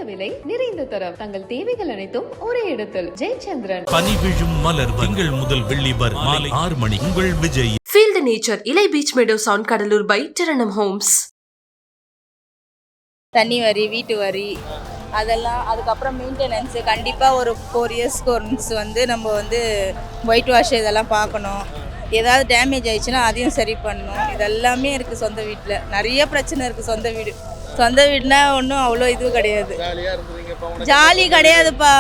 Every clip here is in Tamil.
விலை, நிறைந்த தரம். தங்கள் தேவைகள் அனைத்தும் ஒரே இடத்தில். ஜெயச்சந்திரன். பனி விழும் மலர் திங்கள் முதல் வெள்ளி வரை மாலை 6 மணி. உங்கள் Vijay. Feel the nature. Ilai Beach Meadows on Kadalur by Teranam Homes. தண்ணி வரி, வீட்டு வரி, அதெல்லாம் அதுக்கப்புறம் மெயின்டெனன்ஸு கண்டிப்பாக ஒரு 4 இயர்ஸ்க்கு ஒன்ஸ் வந்து நம்ம வந்து ஒயிட் வாஷ் இதெல்லாம் பார்க்கணும். ஏதாவது டேமேஜ் ஆயிடுச்சுன்னா அதையும் சரி பண்ணணும். இதெல்லாமே இருக்குது சொந்த வீட்டில். நிறைய பிரச்சனை இருக்குது சொந்த வீடு. சொந்த வீடுனா ஒன்றும் அவ்வளோ இதுவும் கிடையாது. ஜாலி கிடையாதுப்பா.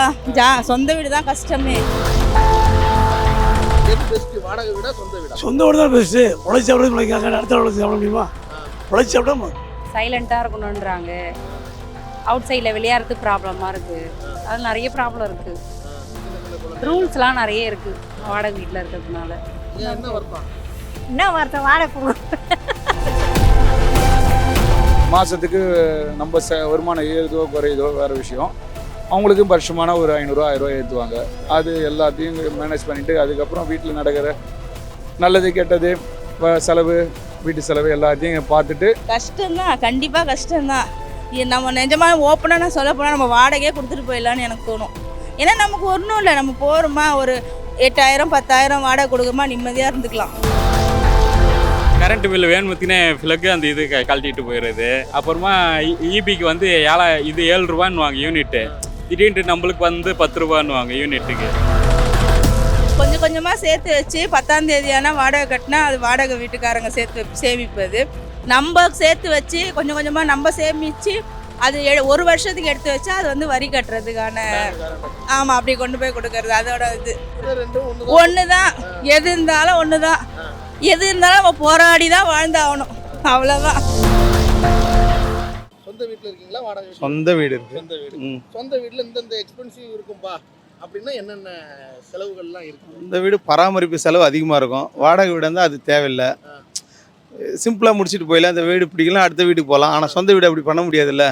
சொந்த வீடு தான் கஷ்டமே. சொந்த வீடு தான் பெஸ்ட்டு. உழைச்சி சாப்பிட முடியாது, அடுத்த உழைச்சி சாப்பிட முடியுமா? உழைச்சி சாப்பிட சைலண்ட்டாக இருக்கணுன்றாங்க. அவுட் சைடில் விளையாடுறதுக்கு ப்ராப்ளமாக இருக்குது. அது நிறைய ப்ராப்ளம் இருக்குது. ரூல்ஸ்லாம் நிறைய இருக்குது வாடகை வீட்டில் இருக்கிறதுனால. என்ன வருத்தம் வாடகை மாதத்துக்கு நம்ம வருமானம் ஏறுதோ குறையுதோ வேறு விஷயம். அவங்களுக்கு வருஷமான ஒரு 500 1000 ஏற்றுவாங்க. அது எல்லாத்தையும் மேனேஜ் பண்ணிவிட்டு அதுக்கப்புறம் வீட்டில் நடக்கிற நல்லது கெட்டது செலவு, வீட்டு செலவு எல்லாத்தையும் பார்த்துட்டு கஷ்டம்தான், கண்டிப்பாக கஷ்டம்தான். நம்ம நிஜமாக ஓப்பனாக சொல்ல போனால் நம்ம வாடகையே கொடுத்துட்டு போயிடலான்னு எனக்கு தோணும். ஏன்னா நமக்கு ஒன்றும் இல்லை, நம்ம போகிறோமா ஒரு 8000 10,000 வாடகை கொடுக்குமா நிம்மதியாக இருந்துக்கலாம். கரண்ட் பில் வேணுமத்தினே ஃபிலக்கு அந்த இது கழட்டிட்டு போயிடுறது. அப்புறமா இபிக்கு வந்து 7 ரூபான்னு யூனிட்டு. திடீர்னு நம்மளுக்கு வந்து 10 ரூபான்னு யூனிட்டுக்கு. கொஞ்சம் கொஞ்சமாக சேர்த்து வச்சு 10ஆம் தேதி ஆனால் வாடகை கட்டினா அது வாடகை வீட்டுக்காரங்க சேமிப்பது. நம்ம சேர்த்து வச்சு கொஞ்சம் கொஞ்சமாக நம்ம சேமித்து அது 1 வருஷத்துக்கு எடுத்து வச்சா அது வந்து வரி கட்டுறதுக்கான. ஆமாம், அப்படி கொண்டு போய் கொடுக்கறது. அதோட இது ஒன்று தான். எது இருந்தாலும் ஒன்று தான். எது இருந்தாலும் நம்ம போராடி தான் வாழ்ந்தாகணும். அவ்வளோதான். சொந்த வீட்டில் இருக்கீங்களா? வாடகை? சொந்த வீடு இருக்குது. சொந்த வீடு. சொந்த வீட்டில் இந்தந்த எக்ஸ்பென்சிவ் இருக்கும்பா அப்படின்னா என்னென்ன செலவுகள்லாம் இருக்கும்? இந்த வீடு பராமரிப்பு செலவு அதிகமாக இருக்கும். வாடகை வீடு இருந்தால் அது தேவையில்லை. சிம்பிளாக முடிச்சுட்டு போயிடலாம். இந்த வீடு பிடிக்கலாம், அடுத்த வீட்டுக்கு போகலாம். ஆனால் சொந்த வீடு அப்படி பண்ண முடியாதுல்ல.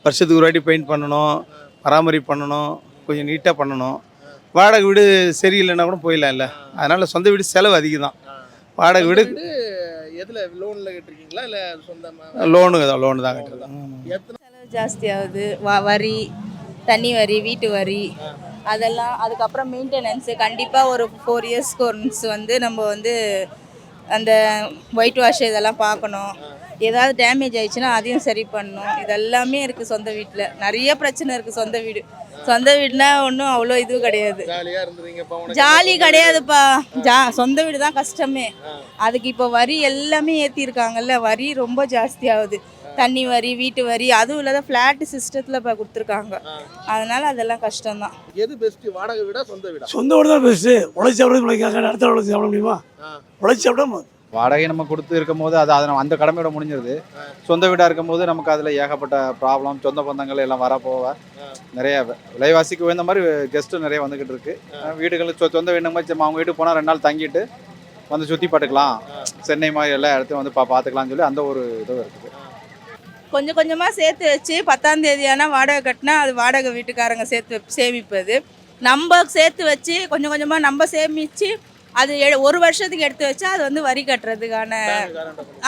வருஷத்துக்கு ஒரு வாட்டி பெயிண்ட் பண்ணணும், பராமரிப்பு பண்ணணும், கொஞ்சம் நீட்டாக பண்ணணும். வாடகை வீடு சரியில்லைன்னா கூட போயிடலாம் இல்லை. அதனால் சொந்த வீடு செலவு அதிகம் தான். வாடகை வீடு எதில் லோனில் கட்டிருக்கீங்களா இல்லை சொந்தமாக? லோனு தான் கட்டுறது. செலவு ஜாஸ்தியாகுது. வரி, தண்ணி வரி, வீட்டு வரி, அதெல்லாம் அதுக்கப்புறம் மெயின்டெனன்ஸு கண்டிப்பாக ஒரு 4 இயர்ஸ்க்கு ஒன்ஸ் வந்து நம்ம வந்து அந்த ஒயிட் வாஷ் இதெல்லாம் பார்க்கணும். ஏதாவது டேமேஜ் ஆயிடுச்சுன்னா அதையும் சரி பண்ணணும். இதெல்லாமே இருக்குது சொந்த வீட்டில். நிறைய பிரச்சனை இருக்குது சொந்த வீடு. சொந்த வீடுனா ஒன்றும் அவ்வளோ இதுவும் கிடையாது. ஜாலி கிடையாதுப்பா. சொந்த வீடு தான் கஷ்டமே. அதுக்கு இப்போ வரி எல்லாமே ஏற்றிருக்காங்கல்ல. வரி ரொம்ப ஜாஸ்தி ஆகுது. தண்ணி வரி, வீட்டு வரி, அதுவும் இல்லாத ஃப்ளாட் சிஸ்டத்தில் இப்போ கொடுத்துருக்காங்க. அதனால அதெல்லாம் கஷ்டம்தான். எது பெஸ்ட்டு, வாடகை வீடா சொந்த வீடா? சொந்த வீடு தான் பெஸ்ட்டு. உழைச்சி சாப்பிட முடியாது, அடுத்த உழைச்சி சாப்பிட முடியுமா? உழைச்சி சாப்பிட வாடகை நம்ம கொடுத்து இருக்கும் போது அதை அந்த கடமையோட முடிஞ்சிருது. சொந்த வீடாக இருக்கும் போது நமக்கு அதில் ஏகப்பட்ட ப்ராப்ளம், சொந்த பந்தங்கள் எல்லாம் வரப்போக நிறைய விலைவாசிக்கு உயர்ந்த மாதிரி கெஸ்ட்டு நிறைய வந்துக்கிட்டு இருக்கு. வீடுகளுக்கு சொந்த வீடு மாதிரி அவங்க வீட்டுக்கு போனால் 2 நாள் தங்கிட்டு வந்து சுற்றி பார்த்துக்கலாம். சென்னை மாதிரி எல்லா இடத்தையும் வந்து பார்த்துக்கலாம்னு சொல்லி அந்த ஒரு இதுவும் இருக்குது. கொஞ்சம் கொஞ்சமாக சேர்த்து வச்சு 10ஆம் தேதி ஆனால் வாடகை கட்டினா அது வாடகை வீட்டுக்காரங்க சேமிப்பது. நம்ம சேர்த்து வச்சு கொஞ்சம் கொஞ்சமாக நம்ம சேமித்து அது 1 வருஷத்துக்கு எடுத்து வச்சா அது வந்து வரி கட்டுறதுக்கான.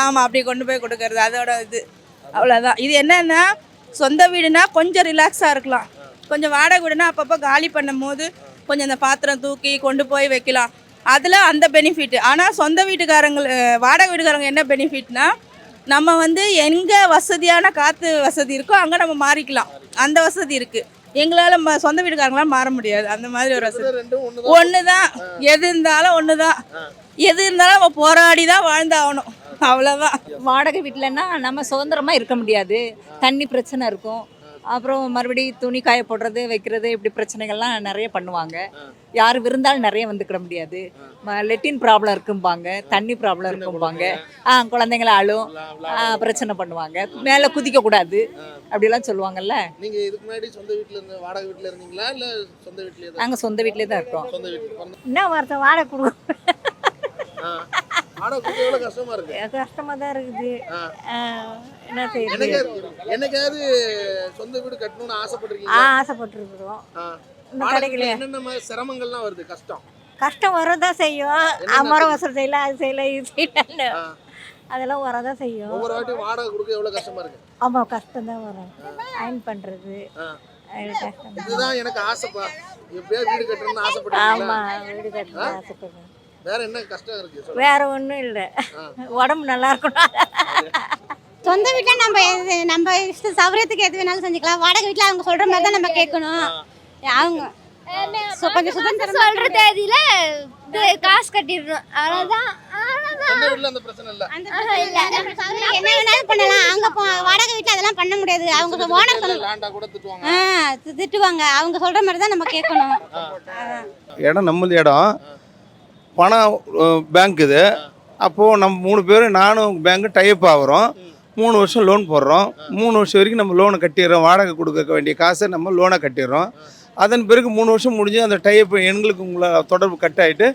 ஆமாம், அப்படி கொண்டு போய் கொடுக்கறது. அதோட இது அவ்வளோதான். இது என்னென்னா சொந்த வீடுனா கொஞ்சம் ரிலாக்ஸாக இருக்கலாம். கொஞ்சம் வாடகை வீடுனா அப்பப்போ காலி பண்ணும் போது கொஞ்சம் அந்த பாத்திரம் தூக்கி கொண்டு போய் வைக்கலாம். அதில் அந்த பெனிஃபிட். ஆனால் சொந்த வாடகை வீட்டுக்காரங்க என்ன பெனிஃபிட்னா நம்ம வந்து எங்கே வசதியான காற்று வசதி இருக்கோ அங்கே நம்ம மாறிக்கலாம். அந்த வசதி இருக்குது. எங்களால் சொந்த வீட்டுக்காரங்களாம் மாற முடியாது. அந்த மாதிரி ஒரு வசதி. ஒன்று தான். எது இருந்தாலும் ஒன்று தான். எது இருந்தாலும் நம்ம போராடி தான் வாழ்ந்தாகணும். அவ்வளோதான். வாடகை வீட்டிலன்னா நம்ம சுதந்திரமாக இருக்க முடியாது. தண்ணி பிரச்சனை இருக்கும். அப்புறம் மறுபடியும் துணி காய போடுறது, வைக்கிறது, இப்படி பிரச்சனைகள்லாம் நிறைய பண்ணுவாங்க. யார் விருந்தாலும் நிறைய வந்துக்கிட முடியாது. லெட்டின் ப்ராப்ளம் இருக்கும்பாங்க, தண்ணி ப்ராப்ளம் இருக்கும்பாங்க. குழந்தைங்கள அழும், பிரச்சனை பண்ணுவாங்க. மேலே குதிக்கக்கூடாது அப்படிலாம் சொல்லுவாங்கல்ல. நீங்கள் இதுக்கு முன்னாடி சொந்த வீட்டில் இருந்து வாடகை வீட்டில் இருந்தீங்களா இல்லை சொந்த வீட்டிலே? நாங்கள் சொந்த வீட்டிலே தான் இருக்கோம். சொந்த வீட்டில் என்ன வருத்தம் வாடகை கொடுக்கும். கஷ்டமா இருக்கு. கஷ்டமா தான் இருக்குது. என்ன செய்யுது? என்னைக்காவது சொந்த வீடு கட்டணும்னு ஆசைப்பட்டிருக்கீங்க? ஆசைப்பட்டிருக்கிறோம். என்னென்ன சிரமங்கள்லாம் வருது? கஷ்டம் வரதான் செய்யும். மரம் வசதி செய்யல, அது செய்யல, இது செய்யல. அதெல்லாம் வரதான் செய்யும். ஒவ்வொரு வாட்டியும் வாடகை கொடுக்க எவ்வளவு கஷ்டமா இருக்கு? ஆமாம், கஷ்டம் தான் வரும். அயன் பண்ணுறது ஆ. கஷ்டம். இதுதான் எனக்கு ஆசைப்பா, எப்படியாவது வீடு கட்டணும்னு ஆசைப்படுறீங்களா? ஆமாம், வீடு கட்ட ஆசைப்படுறேன். வேற என்ன கஷ்டம் இருக்கு சொல்லுங்க. வேற ஒன்றும் இல்லை, உடம்பு நல்லா இருக்கணும். சொந்த வீட்டில் நம்ம இஷ்ட சௌகரியத்துக்கு எது வேணாலும் செஞ்சுக்கலாம். வாடகை வீட்டில் அவங்க சொல்கிற மாதிரி தான் நம்ம கேட்கணும். அவங்க கொஞ்சம் சுதந்திரம் சொல்ற தேதியில காசு கட்டிடணும், அவ்வளவுதான். சொந்த வீட்ல அந்த பிரச்சனை இல்ல. என்ன வேணாலும் பண்ணலாம். அங்க வாடகை வீட்டில் அதெல்லாம் பண்ண முடியாது. அவங்க ஓனர் லேண்டா கூட திட்டுவாங்க. திட்டுவாங்க. அவங்க சொல்ற மாதிரி தான் நம்ம கேட்கணும். இடம் நம்மளது இடம், பணம் பேங்க் இது. அப்போது நம்ம 3 பேர் நானும் பேங்க்கு டைப் ஆகிறோம். 3 வருஷம் லோன் போடுறோம். 3 வருஷம் வரைக்கும் நம்ம லோனை கட்டிடுறோம். வாடகை கொடுக்க வேண்டிய காசை நம்ம லோனை கட்டிடுறோம். அதன் பிறகு 3 வருஷம் முடிஞ்சு அந்த டைப் எங்களுக்கு உங்களை தொடர்பு கட் ஆகிட்டு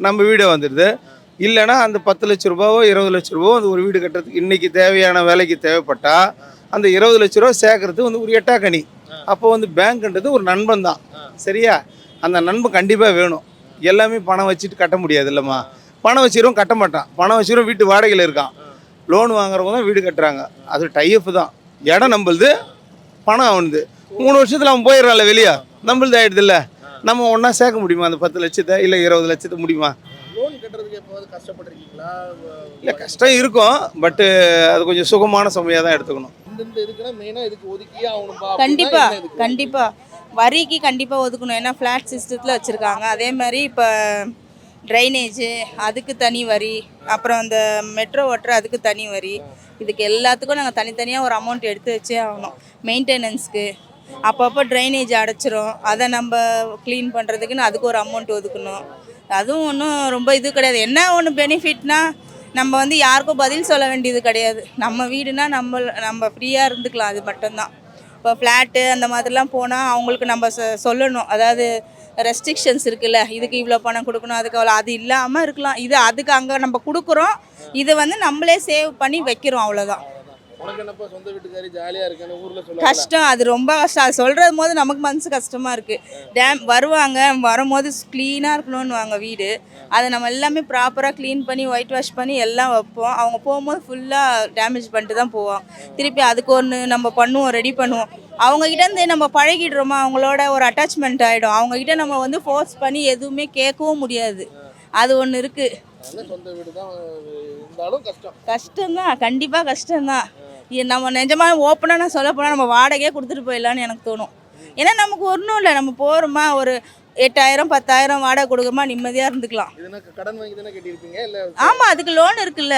நம்ம வீடே வந்துடுது. இல்லைனா அந்த 10 லட்ச ரூபாவோ 20 லட்ச ரூபாவோ அந்த ஒரு வீடு கட்டுறதுக்கு இன்றைக்கி தேவையான வேலைக்கு தேவைப்பட்டால் அந்த 20 லட்ச ரூபா சேர்க்கறது வந்து ஒரு எட்டாக்கணி. அப்போ வந்து பேங்க்ன்றது ஒரு நண்பன் தான், சரியா? அந்த நண்பன் கண்டிப்பாக வேணும். எல்லாமே பணம் வச்சுட்டு கட்ட முடியாது இல்லைம்மா. பணம் வச்சிரும் கட்ட மாட்டான், பணம் வச்சிரும் வீட்டு வாடகையில் இருக்கான். லோன் வாங்குறவங்க தான் வீடு கட்டுறாங்க. அது டைப் தான். இடம் நம்மளுது, பணம் அவனுது. 3 வருஷத்தில் அவன் போயிடறான்ல வெளியே, நம்மளுது ஆகிடுது இல்லை. நம்ம ஒன்றா சேர்க்க முடியுமா அந்த 10 லட்சத்தை இல்லை 20 லட்சத்தை முடியுமா? லோன் கட்டுறதுக்கு எப்போது கஷ்டப்பட்டிருக்கீங்களா? இல்லை, கஷ்டம் இருக்கும். பட்டு அது கொஞ்சம் சுகமான சுமையாக தான் எடுத்துக்கணும். இந்த இதுக்குன்னா மெயினாக இதுக்கு ஒதுக்கியே ஆகணும்பா. கண்டிப்பாக வரிக்கு கண்டிப்பாக ஒதுக்கணும். ஏன்னா ஃப்ளாட் சிஸ்டத்தில் வச்சுருக்காங்க. அதே மாதிரி இப்போ ட்ரைனேஜு அதுக்கு தனி வரி, அப்புறம் அந்த மெட்ரோ ஓட்டுற அதுக்கு தனி வரி. இதுக்கு எல்லாத்துக்கும் நாங்கள் தனித்தனியாக ஒரு அமௌண்ட் எடுத்து வச்சே ஆகணும். மெயின்டெனன்ஸ்க்கு அப்பப்போ ட்ரைனேஜ் அடைச்சிரும், அதை நம்ம க்ளீன் பண்ணுறதுக்குன்னு அதுக்கு ஒரு அமௌண்ட் ஒதுக்கணும். அதுவும் ஒன்றும் ரொம்ப இது கிடையாது. என்ன ஒன்று பெனிஃபிட்னா, நம்ம வந்து யாருக்கும் பதில் சொல்ல வேண்டியது கிடையாது. நம்ம வீடுனா நம்ம ஃப்ரீயாக இருந்துக்கலாம், அது மட்டும்தான். இப்போ ஃப்ளாட்டு அந்த மாதிரிலாம் போனால் அவங்களுக்கு நம்ம சொல்லணும். அதாவது ரெஸ்ட்ரிக்ஷன்ஸ் இருக்குல்ல, இதுக்கு இவ்வளோ பணம் கொடுக்கணும், அதுக்கு அவ்வளோ, அது இல்லாமல் இருக்கலாம். இது அதுக்கு அங்கே நம்ம கொடுக்குறோம், இதை வந்து நம்மளே சேவ் பண்ணி வைக்கிறோம், அவ்வளோதான். உனக்கு என்னப்பா சொந்த வீட்டுக்காரி ஜாலியாக இருக்குன்னு ஊரில் சொல்ல கஷ்டம், அது ரொம்ப கஷ்டம். அது சொல்கிறது போது நமக்கு மனசு கஷ்டமாக இருக்குது. வருவாங்க, வரும்போது க்ளீனாக இருக்கணும்னு வீடு, அதை நம்ம எல்லாமே ப்ராப்பராக க்ளீன் பண்ணி ஒயிட் வாஷ் பண்ணி எல்லாம் வைப்போம். அவங்க போகும்போது ஃபுல்லாக டேமேஜ் பண்ணிட்டு தான் போவோம். திருப்பி அதுக்கு ஒன்று நம்ம பண்ணுவோம், ரெடி பண்ணுவோம். அவங்ககிட்டேருந்து நம்ம பழகிடுறோமா, அவங்களோட ஒரு அட்டாச்மெண்ட் ஆகிடும். அவங்ககிட்ட நம்ம வந்து ஃபோர்ஸ் பண்ணி எதுவுமே கேட்கவும் முடியாது. அது ஒன்று இருக்குது. சொந்த வீடு தான் இருந்தாலும் கஷ்டம்தான், கண்டிப்பாக கஷ்டம்தான். நம்ம நிஜமாக ஓப்பனாக நான் சொல்ல போனால் நம்ம வாடகையே கொடுத்துட்டு போயிடலான்னு எனக்கு தோணும். ஏன்னா நமக்கு ஒன்றும் இல்லை, நம்ம போகிறோமா ஒரு 8000 10,000 வாடகை கொடுக்கமா நிம்மதியாக இருந்துக்கலாம். கடன் வாங்கி தானே கட்டியிருப்பீங்க இல்லை? ஆமாம், அதுக்கு லோன் இருக்குல்ல.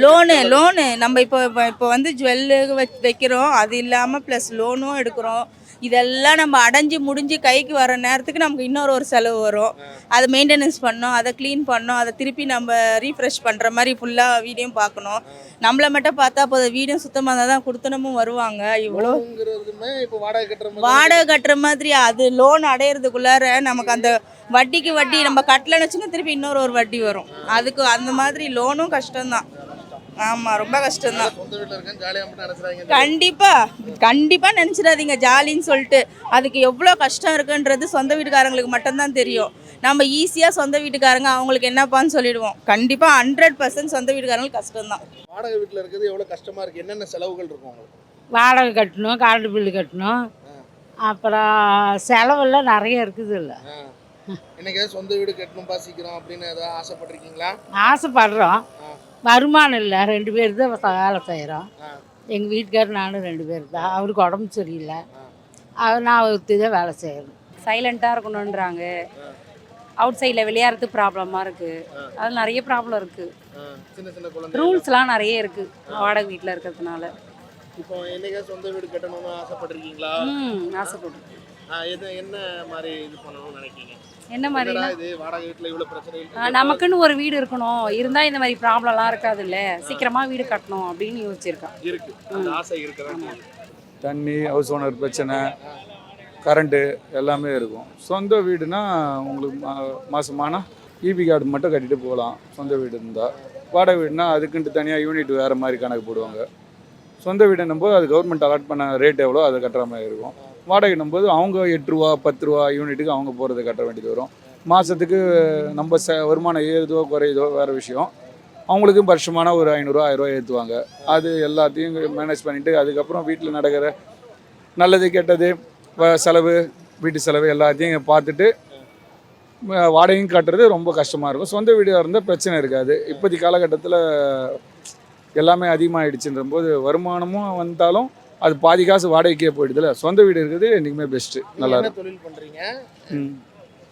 லோனு நம்ம இப்போ வந்து ஜுவல்லு வைக்கிறோம், அது இல்லாமல் ப்ளஸ் லோனும் எடுக்கிறோம். இதெல்லாம் நம்ம அடைஞ்சு முடிஞ்சு கைக்கு வர நேரத்துக்கு நமக்கு இன்னொரு ஒரு செலவு வரும். அதை மெயின்டெனன்ஸ் பண்ணோம், அதை க்ளீன் பண்ணோம், அதை திருப்பி நம்ம ரீஃப்ரெஷ் பண்ணுற மாதிரி ஃபுல்லாக வீடியும் பார்க்கணும். நம்மளை மட்டும் பார்த்தா போதும், வீடும் சுத்தமாக இருந்தால் தான் கொடுத்தனமும் வருவாங்க. இவ்வளோ இப்போ வாடகை கட்டுற மாதிரி அது லோன் அடையிறதுக்குள்ளார நமக்கு அந்த வட்டிக்கு வட்டி நம்ம கட்டலன்னு வச்சுன்னா திருப்பி இன்னொரு ஒரு வட்டி வரும். அதுக்கு அந்த மாதிரி லோனும் கஷ்டம்தான். ஆமாம், ரொம்ப கஷ்டம்தான். கண்டிப்பாக நினச்சிடாதீங்க ஜாலின்னு சொல்லிட்டு. அதுக்கு எவ்வளோ கஷ்டம் இருக்குன்றது சொந்த வீட்டுக்காரங்களுக்கு மட்டும்தான் தெரியும். நம்ம ஈஸியாக சொந்த வீட்டுக்காரங்க அவங்களுக்கு என்னப்பான்னு சொல்லிடுவோம். கண்டிப்பாக 100% சொந்த வீட்டுக்காரங்களுக்கு கஷ்டம்தான். வாடகை வீட்டில் இருக்கிறது எவ்வளோ கஷ்டமாக இருக்குது? என்னென்ன செலவுகள் இருக்கும் உங்களுக்கு? வாடகை கட்டணும், கரண்ட் பில்லு கட்டணும், அப்புறம் செலவெல்லாம் நிறைய இருக்குது. இல்லை, என்னைக்காவது சொந்த வீடு கட்டணும் சீக்கிரம் அப்படின்னு ஏதாவது ஆசைப்பட்டிருக்கீங்களா? ஆசைப்படுறோம். வருமானம் இல்லை, 2 பேர் தான் வேலை செய்கிறோம். எங்கள் வீட்டுக்காரர் நானும் 2 பேர் தான். அவருக்கு உடம்பு சரியில்லை, நான் ஒருத்தி தான் வேலை செய்யணும். சைலண்ட்டாக இருக்கணுன்றாங்க. அவுட் சைடில் விளையாடுறதுக்கு ப்ராப்ளமாக இருக்குது. அது நிறைய ப்ராப்ளம் இருக்குது. ரூல்ஸ்லாம் நிறைய இருக்குது வாடகை வீட்டில் இருக்கிறதுனால. இப்போ என்னைக்காவது சொந்த வீடு கட்டணும்னு ஆசைப்பட்டிருக்கீங்களா? ஆசைப்பட்டிருக்கேன். என்ன மாதிரி இது பண்ணணும்னு நினைக்கிறீங்க? என்ன மாதிரி? வாடகை வீட்டில் இவ்வளோ பிரச்சனை, நமக்குன்னு ஒரு வீடு இருக்கணும், இருந்தால் இந்த மாதிரி ப்ராப்ளம்லாம் இருக்காது. இல்லை, சீக்கிரமாக வீடு கட்டணும் அப்படின்னு யோசிச்சிருக்கேன். ஆசை இருக்கிறாங்க. தண்ணி, ஹவுஸ் ஓனர் பிரச்சனை, கரண்ட்டு எல்லாமே இருக்கும். சொந்த வீடுனா உங்களுக்கு மாதமான இபி கார்டு மட்டும் கட்டிட்டு போகலாம். சொந்த வீடு இருந்தால். வாடகை வீடுனா அதுக்குன்ட்டு தனியாக யூனிட் வேறு மாதிரி கணக்கு போடுவாங்க. சொந்த வீடுன்னும் போது அது கவர்மெண்ட் அலாட் பண்ண ரேட் எவ்வளோ அதை கட்டுற மாதிரி இருக்கும். வாடகைன்னும் போது அவங்க 8 ரூபா 10 ரூபா யூனிட்டுக்கு அவங்க போகிறத கட்ட வேண்டியது வரும். மாதத்துக்கு நம்ம வருமானம் ஏறுதோ குறையுதோ வேறு விஷயம். அவங்களுக்கும் வருஷமான ஒரு 500 1000 ஏற்றுவாங்க. அது எல்லாத்தையும் மேனேஜ் பண்ணிவிட்டு அதுக்கப்புறம் வீட்டில் நடக்கிற நல்லது கெட்டது செலவு வீட்டு செலவு எல்லாத்தையும் பார்த்துட்டு வாடகையும் கட்டுறது ரொம்ப கஷ்டமாக இருக்கும். சொந்த வீடாக இருந்தால் பிரச்சனை இருக்காது. இப்போதைக்கு காலகட்டத்தில் எல்லாமே அதிகமாகிடுச்சுன்ற போது வருமானமும் வந்தாலும் அது பாதி காசு வாடகைக்கே போயிடுதுல. சொந்த வீடு இருக்கிறது என்றைக்குமே பெஸ்ட்டு. நல்லா இருக்கும். தொழில் பண்றீங்க?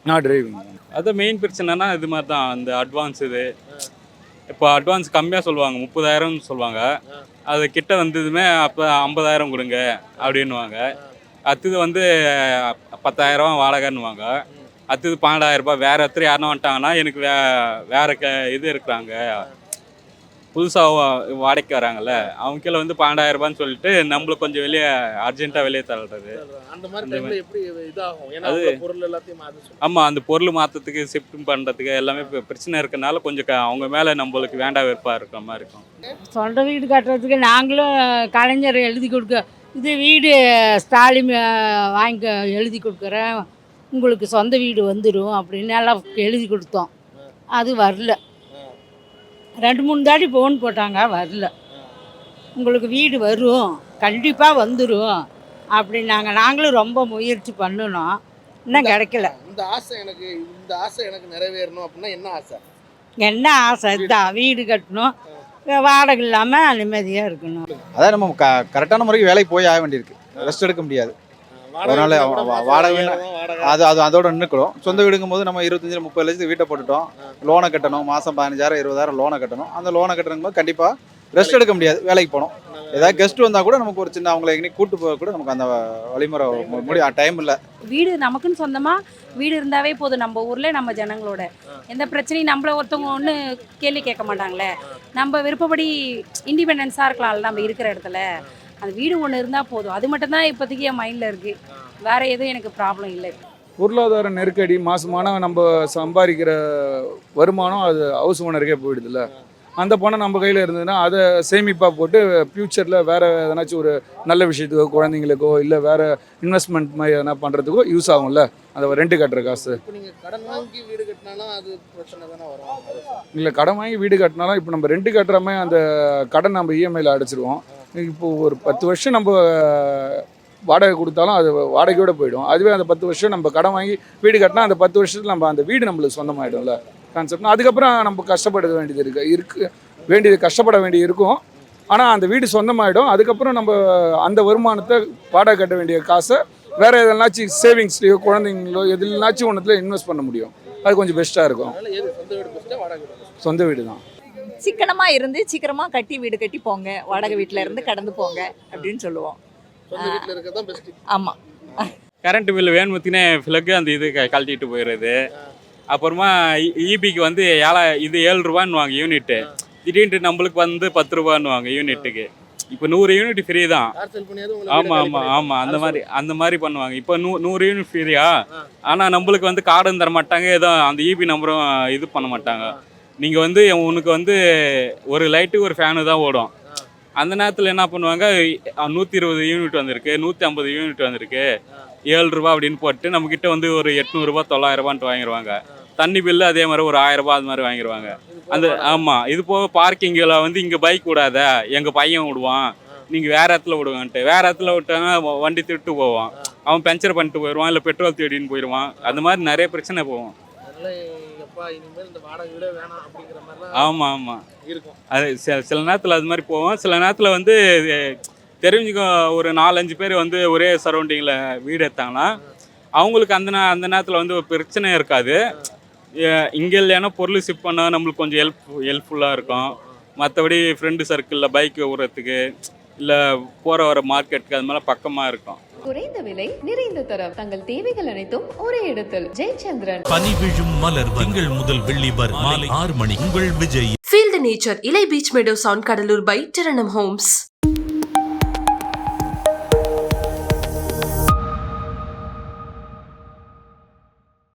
நான் டிரைவிங். அது மெயின் பிரச்சனைனா இது மாதிரி தான். அந்த அட்வான்ஸ் இது இப்போ அட்வான்ஸ் கம்மியாக சொல்லுவாங்க, 30,000 சொல்லுவாங்க. அது கிட்ட வந்ததுமே அப்போ 50,000 கொடுங்க அப்படின்னுவாங்க. அடுத்தது வந்து 10,000 வாடகைன்னுவாங்க. அடுத்தது 12,000 வேறு ஒருத்தர் யாருன்னா வந்துட்டாங்கன்னா எனக்கு வேறு இது இருக்கிறாங்க புதுசாக வாடகைக்கு வராங்கல்ல அவங்க கீழே வந்து 12,000 சொல்லிட்டு நம்மளுக்கு கொஞ்சம் வெளியே அர்ஜென்ட்டாக வெளியே தள்ளுறது. அந்த மாதிரி டைம்ல எப்படி இதாகும்? ஏன்னா அது பொருள் எல்லாத்தையும் மாத்தி ஆமாம், அந்த பொருள் மாற்றத்துக்கு ஷிஃப்ட் பண்ணுறதுக்கு எல்லாமே பிரச்சனை இருக்கனால கொஞ்சம் அவங்க மேலே நம்மளுக்கு வேண்டா வெறுப்பாக இருக்கிற மாதிரி இருக்கும். சொந்த வீடு கட்டுறதுக்கு நாங்களும் கலைஞர் எழுதி கொடுக்க இது வீடு ஸ்டாலின் வாங்கி எழுதி கொடுக்குறேன் உங்களுக்கு சொந்த வீடு வந்துடும் அப்படின்னு எல்லாம் எழுதி கொடுத்தோம். அது வரல. 2-3 தாடி ஃபோன் போட்டாங்க, வரல. உங்களுக்கு வீடு வரும் கண்டிப்பாக வந்துடும் அப்படின்னாங்க. நாங்களும் ரொம்ப முயற்சி பண்ணினோம், இன்னும் கிடைக்கல. இந்த ஆசை எனக்கு நிறைவேறணும் அப்படின்னா என்ன ஆசை? என்ன ஆசை? இதுதான் வீடு கட்டணும், வாடகை இல்லாமல் நிம்மதியாக இருக்கணும். அதான் நம்ம கரெக்டான முறைக்கு வேலைக்கு போய் ஆக வேண்டியிருக்கு. ரெஸ்ட் எடுக்க முடியாது. ஒரு நாள் வாடகை அதோட நின்றுக்கிறோம். சொந்த வீடுங்கும் போது நம்ம 25-30 லட்சத்துக்கு வீட்டை போட்டுட்டோம். லோனை கட்டணும், மாதம் 15,000-20,000 லோனை கட்டணும். அந்த லோனை கட்டணும் போது கண்டிப்பாக ரெஸ்ட் எடுக்க முடியாது, வேலைக்கு போகணும். ஏதாவது கெஸ்ட் வந்தால் கூட நமக்கு ஒரு சின்ன அவங்களை எங்கேயும் கூட்டு போக கூட நமக்கு அந்த வழிமுறை முடியும், டைம் இல்லை. வீடு நமக்குன்னு சொந்தமாக வீடு இருந்தாவே போதும். நம்ம ஊரில் நம்ம ஜனங்களோட எந்த பிரச்சனையும் நம்மள ஒருத்தவங்க ஒன்று கேள்வி கேட்க மாட்டாங்களே. நம்ம விருப்பப்படி இண்டிபெண்டன்ஸாக இருக்கலாம்ல நம்ம இருக்கிற இடத்துல. அந்த வீடு ஒன்று இருந்தால் போதும். அது மட்டும்தான் இப்போதைக்கு என் மைண்டில் இருக்குது. வேறு எதுவும் எனக்கு ப்ராப்ளம் இல்லை. பொருளாதார நெருக்கடி மாதமான நம்ம சம்பாதிக்கிற வருமானம் அது ஹவுஸ் ஓனருக்கே போயிடுதுல்ல. அந்த பணம் நம்ம கையில் இருந்ததுன்னா அதை சேமிப்பாக போட்டு ஃப்யூச்சரில் வேறு எதனாச்சும் ஒரு நல்ல விஷயத்துக்கோ குழந்தைங்களுக்கோ இல்லை வேறு இன்வெஸ்ட்மெண்ட் மாதிரி எதனா பண்ணுறதுக்கோ யூஸ் ஆகும்ல. அந்த ரெண்டு கட்டுற காசு. கடன் வாங்கி வீடு கட்டினாலும் அது பிரச்சனை தானே வரும். இல்லை, கடன் வாங்கி வீடு கட்டினாலும் இப்போ நம்ம ரெண்டு கட்டுற மாதிரி அந்த கடன் நம்ம இஎம்ஐயில் அடைச்சிருவோம். இப்போது ஒரு 10 வருஷம் நம்ம வாடகை கொடுத்தாலும் அது வாடகையோடு போயிடும். அதுவே அந்த 10 வருஷம் நம்ம கடன் வாங்கி வீடு கட்டினா அந்த 10 வருஷத்தில் நம்ம அந்த வீடு நம்மளுக்கு சொந்தமாகிடும்ல கான்செப்ட்னா. அதுக்கப்புறம் நம்ம கஷ்டப்பட வேண்டியது கஷ்டப்பட வேண்டி இருக்கும். ஆனால் அந்த வீடு சொந்தமாகிடும். அதுக்கப்புறம் நம்ம அந்த வருமானத்தை வாடகை கட்ட வேண்டிய காசை வேறு எதனாச்சும் சேவிங்ஸ்லையோ குழந்தைங்களோ எதுனாச்சும் ஒன்றுத்துல இன்வெஸ்ட் பண்ண முடியும். அது கொஞ்சம் பெஸ்ட்டாக இருக்கும். சொந்த வீடு தான். சிக்கனமாக இருந்து சீக்கிரமாக கட்டி வீடு கட்டி போங்க, வாடகை வீட்டில் இருந்து கடந்து போங்க அப்படின்னு சொல்லுவோம். ஆமாம். கரண்ட் பில்லு வேணுமத்தினே ஃப்ளக்கு அந்த இது கழட்டிட்டு போயிடுறது. அப்புறமா இபிக்கு வந்து 7 ரூபான்னு யூனிட்டு. திடீர்னு நம்மளுக்கு வந்து 10 ரூபான்னு யூனிட்டுக்கு. இப்போ 100 யூனிட் ஃப்ரீ தான். ஆமாம் அந்த மாதிரி பண்ணுவாங்க. இப்போ 100 யூனிட் ஃப்ரீயா, ஆனால் நம்மளுக்கு வந்து கார்டும் தர மாட்டாங்க, ஏதோ அந்த இபி நம்பரும் இது பண்ண மாட்டாங்க. நீங்கள் வந்து உனக்கு வந்து ஒரு லைட்டு ஒரு ஃபேனு தான் ஓடும். அந்த நேரத்தில் என்ன பண்ணுவாங்க, 120 யூனிட் வந்திருக்கு, 150 யூனிட் வந்திருக்கு, 7 ரூபா அப்படின்னு போட்டு நம்மக்கிட்ட வந்து ஒரு 800 ரூபா 900 ரூபான்ட்டு வாங்கிடுவாங்க. தண்ணி பில்லு அதே மாதிரி ஒரு 1000 ரூபா அது மாதிரி வாங்கிடுவாங்க. அந்த ஆமாம், இது போக பார்க்கிங்கில் வந்து இங்கே பைக் விடாத, எங்கள் பையன் விடுவான், நீங்கள் வேறு இடத்துல விடுவான்ட்டு. வேறு இடத்துல விட்டாங்க வண்டி திட்டு போவான், அவன் பஞ்சர் பண்ணிட்டு போயிடுவான், இல்லை பெட்ரோல் தேடின்னு போயிடுவான். அந்த மாதிரி நிறைய பிரச்சனை போவோம். ஆமாம் இருக்கும். அது சில நேரத்தில் அது மாதிரி போவோம். சில நேரத்தில் வந்து தெரிஞ்சுக்க ஒரு 4-5 பேர் வந்து ஒரே சரௌண்டிங்கில் வீடு எடுத்தாங்கன்னா அவங்களுக்கு அந்த நேரத்தில் வந்து ஒரு பிரச்சனை இருக்காது. இங்கே இல்லைன்னா பொருள் ஷிஃப்ட் பண்ணால் நம்மளுக்கு கொஞ்சம் ஹெல்ப்ஃபுல்லாக இருக்கும். மற்றபடி ஃப்ரெண்டு சர்க்கிளில் பைக் விடுறதுக்கு இல்லை போகிற வர மார்க்கெட்டுக்கு அது மாதிரி பக்கமாக இருக்கும். குறைந்த விலை நிறைந்த தரம், தங்கள் தேவைகள் அனைத்தும் ஒரே இடத்தில். ஜெயச்சந்திரன். பனி விழும் மலர் திங்கள் முதல் வெள்ளி வரை மாலை 6 மணி. உங்கள் Vijay. Feel the nature. Ilai Beach Meadow Sound Kadalur by Taranam Homes.